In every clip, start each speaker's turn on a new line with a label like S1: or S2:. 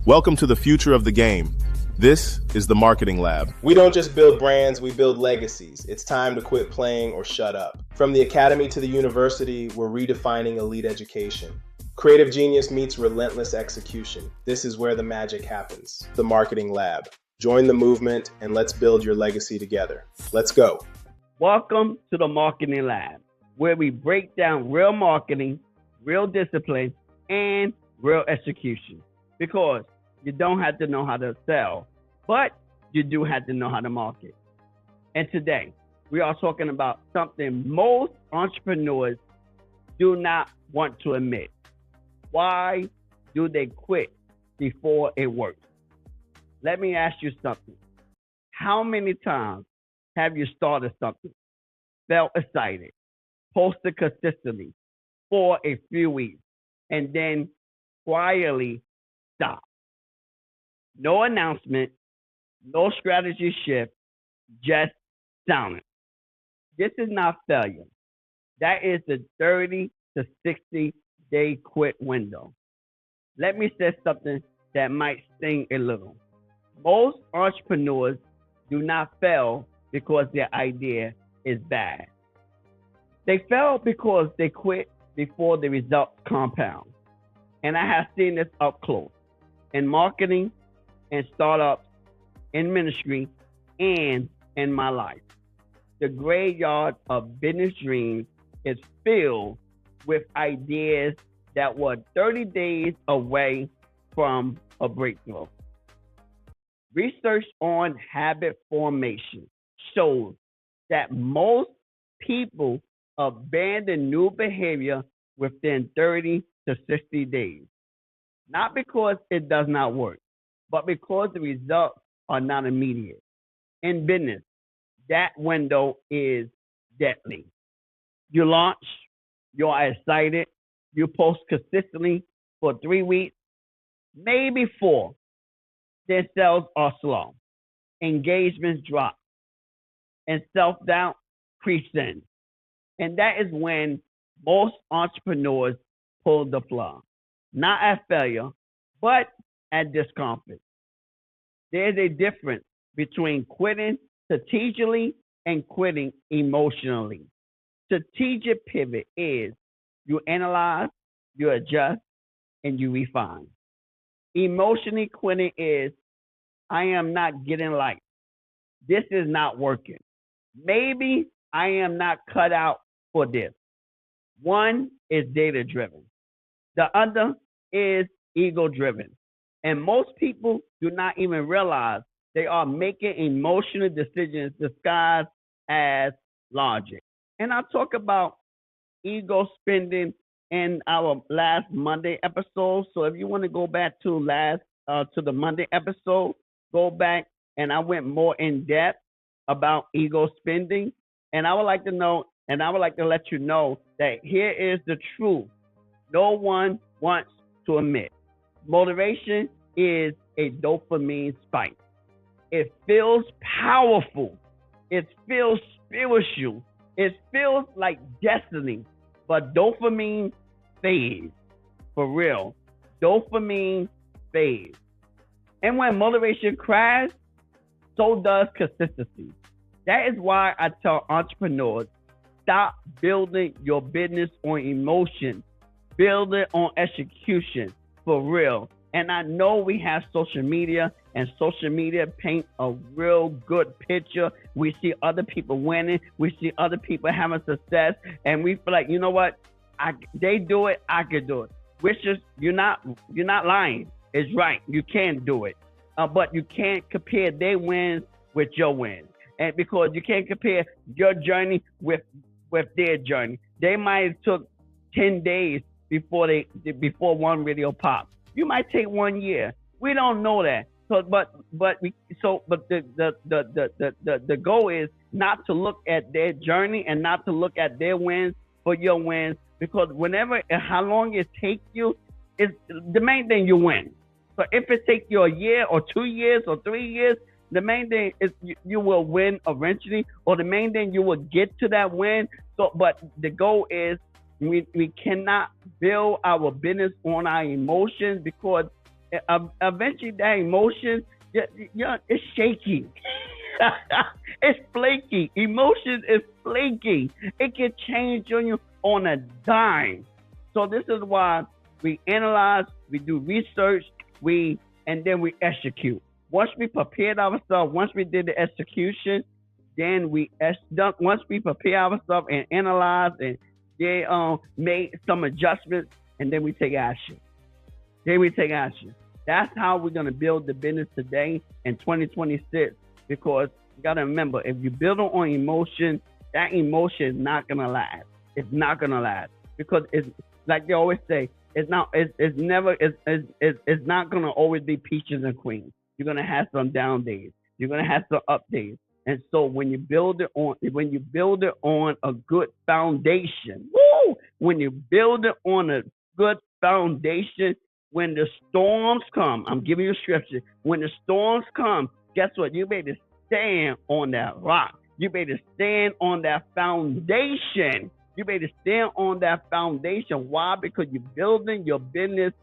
S1: Welcome to the future of the game. This is the Marketing Lab.
S2: We don't just build brands, we build legacies. It's time to quit playing or shut up. From the academy to the university, we're redefining elite education. Creative genius meets relentless execution. This is where the magic happens. The Marketing Lab. Join the movement and let's build your legacy together. Let's go.
S3: Welcome to the Marketing Lab, where we break down real marketing, real discipline, and real execution. Because you don't have to know how to sell, but you do have to know how to market. And today, we are talking about something most entrepreneurs do not want to admit. Why do they quit before it works? Let me ask you something. How many times have you started something, felt excited, posted consistently for a few weeks, and then quietly stop? No announcement, no strategy shift, just silence. This is not failure. That is the 30 to 60 day quit window. Let me say something that might sting a little. Most entrepreneurs do not fail because their idea is bad. They fail because they quit before the results compound. And I have seen this up close in marketing, in startups, in ministry, and in my life. The graveyard of business dreams is filled with ideas that were 30 days away from a breakthrough. Research on habit formation shows that most people abandon new behavior within 30 to 60 days. Not because it does not work, but because the results are not immediate. In business, that window is deadly. You launch, you're excited, you post consistently for 3 weeks, maybe 4. Then sales are slow, engagements drop, and self-doubt creeps in. And that is when most entrepreneurs pull the plug. Not at failure, but at discomfort. There's a difference between quitting strategically and quitting emotionally. Strategic pivot is you analyze, you adjust, and you refine. Emotionally quitting is I am not getting light. This is not working. Maybe I am not cut out for this. One is data driven. The other is ego driven. And most people do not even realize they are making emotional decisions disguised as logic. And I'll talk about ego spending in our last Monday episode. So if you want to go back to the Monday episode, go back, and I went more in depth about ego spending. And I would like to let you know that here is the truth. No one wants to admit. Motivation is a dopamine spike. It feels powerful. It feels spiritual. It feels like destiny. But dopamine fades. For real. Dopamine fades. And when motivation crashes, so does consistency. That is why I tell entrepreneurs, stop building your business on emotion. Build it on execution, for real. And I know we have social media, and social media paint a real good picture. We see other people winning. We see other people having success. And we feel like, you know what? They do it, I could do it. Which is, you're not lying. It's right. You can do it. But you can't compare their wins with your wins. And because you can't compare your journey with their journey. They might have took 10 days before one video pops. You might take 1 year. We don't know that. So, but the goal is not to look at their journey and not to look at their wins for your wins, because how long it takes you, is the main thing you win. So if it takes you a year or 2 years or 3 years, the main thing is you will win eventually, or the main thing you will get to that win. So, but the goal is we cannot build our business on our emotions, because Eventually that emotion, it's shaky. It's flaky. Emotion is flaky. It can change on you on a dime. So this is why we analyze, we do research, and then we execute. Once we prepared ourselves, once we did the execution, then once we prepare ourselves and analyze and they made some adjustments, and then we take action. That's how we're gonna build the business today in 2026. Because you gotta remember, if you build on emotion, that emotion is not gonna last. It's not gonna last because it's like they always say. It's not gonna always be peaches and cream. You're gonna have some down days. You're gonna have some up days. And so when you build it on a good foundation, when you build it on a good foundation, when the storms come, I'm giving you a scripture. When the storms come, guess what? You better stand on that rock. You better stand on that foundation. Why? Because you're building your business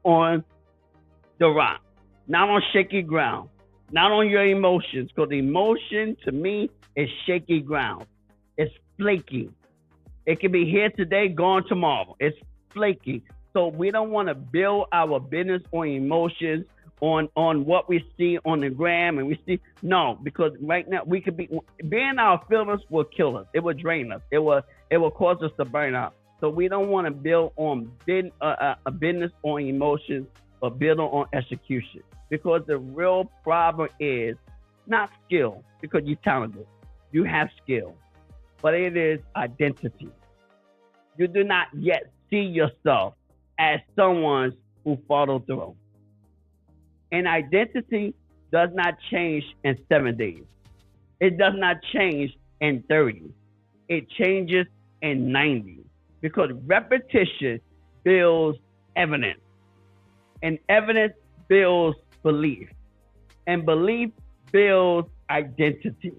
S3: on the rock, not on shaky ground, not on your emotions. Because emotion, to me, is shaky ground. It's flaky. It can be here today, gone tomorrow. It's flaky. So we don't want to build our business on emotions, on what we see on the gram, and we see because right now we could being our feelings will kill us. It will drain us. It will cause us to burn out. So we don't want to build on a business on emotions, but build on execution. Because the real problem is not skill, because you're talented, you have skill, but it is identity. You do not yet see yourself as someone who followed through. And identity does not change in 7 days. It does not change in 30. It changes in 90. Because repetition builds evidence. And evidence builds belief. And belief builds identity.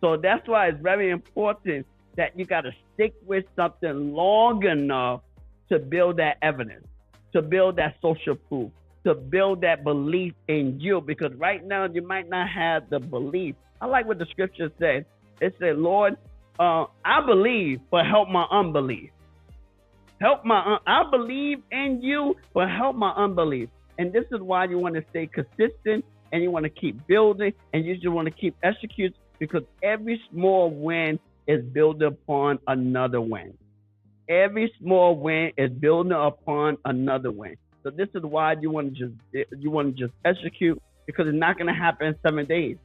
S3: So that's why it's very important that you got to stick with something long enough to build that evidence, to build that social proof, to build that belief in you. Because right now you might not have the belief. I like what the scripture says. It said, Lord, I believe, but help my unbelief. I believe in you, but help my unbelief. And this is why you want to stay consistent, and you want to keep building, and you just want to keep executing, because every small win is built upon another win. Every small win is building upon another win. So this is why you want to just execute, because it's not going to happen in 7 days.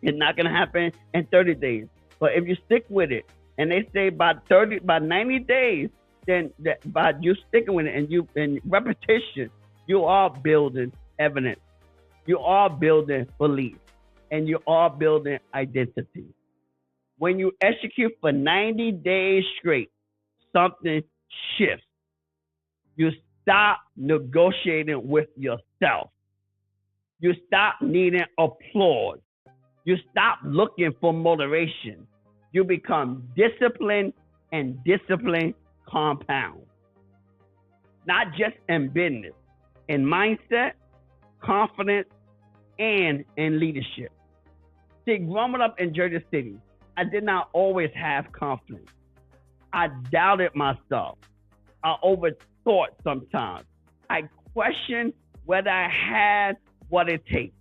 S3: It's not going to happen in 30 days. But if you stick with it, and they say by 90 days, then by you sticking with it and repetition, you are building evidence. You are building belief, and you are building identity. When you execute for 90 days straight, something shifts. You stop negotiating with yourself. You stop needing applause. You stop looking for motivation. You become disciplined, and discipline compounds. Not just in business, in mindset, confidence, and in leadership. See, growing up in Jersey City, I did not always have confidence. I doubted myself. I overthought sometimes. I questioned whether I had what it takes.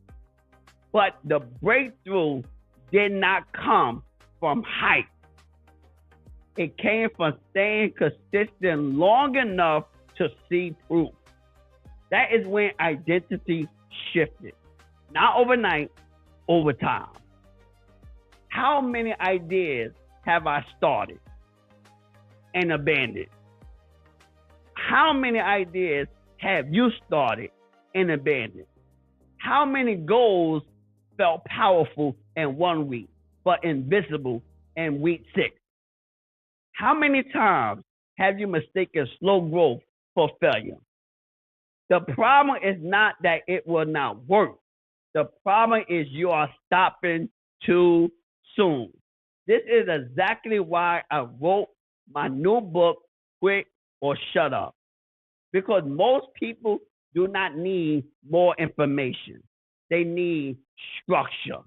S3: But the breakthrough did not come from hype. It came from staying consistent long enough to see proof. That is when identity shifted. Not overnight, over time. How many ideas have I started and abandoned? How many ideas have you started and abandoned? How many goals felt powerful in 1 week, but invisible in week 6? How many times have you mistaken slow growth for failure? The problem is not that it will not work. The problem is you are stopping too soon. This is exactly why I wrote my new book, Quit or Shut Up. Because most people do not need more information. They need structure.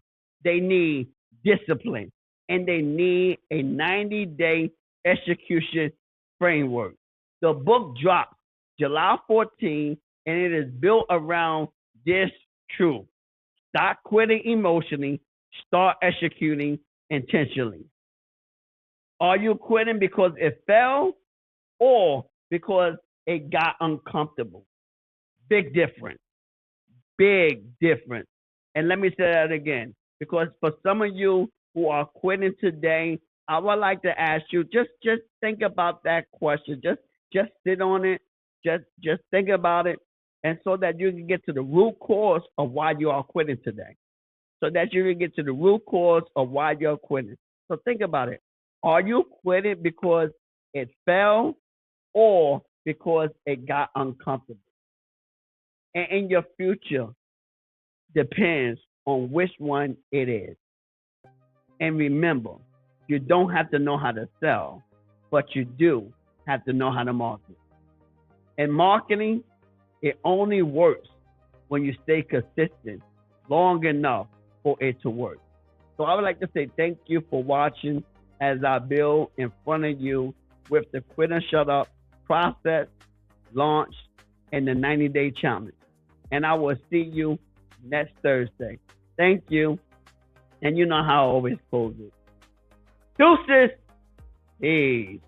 S3: They need discipline. And they need a 90-day execution framework. The book drops July 14, and it is built around this truth. Stop quitting emotionally, start executing intentionally. Are you quitting because it fell or because it got uncomfortable? Big difference. Big difference. And let me say that again, because for some of you who are quitting today, I would like to ask you, just think about that question. Just sit on it. Just think about it. And so that you can get to the root cause of why you are quitting today. So that you can get to the root cause of why you're quitting. So think about it. Are you quitting because it fell or because it got uncomfortable? And your future depends on which one it is. And remember, you don't have to know how to sell, but you do have to know how to market. And marketing, it only works when you stay consistent long enough for it to work. So I would like to say thank you for watching as I build in front of you with the Quit and Shut Up process, launch, and the 90-day challenge. And I will see you next Thursday. Thank you. And you know how I always close it. Deuces. Peace.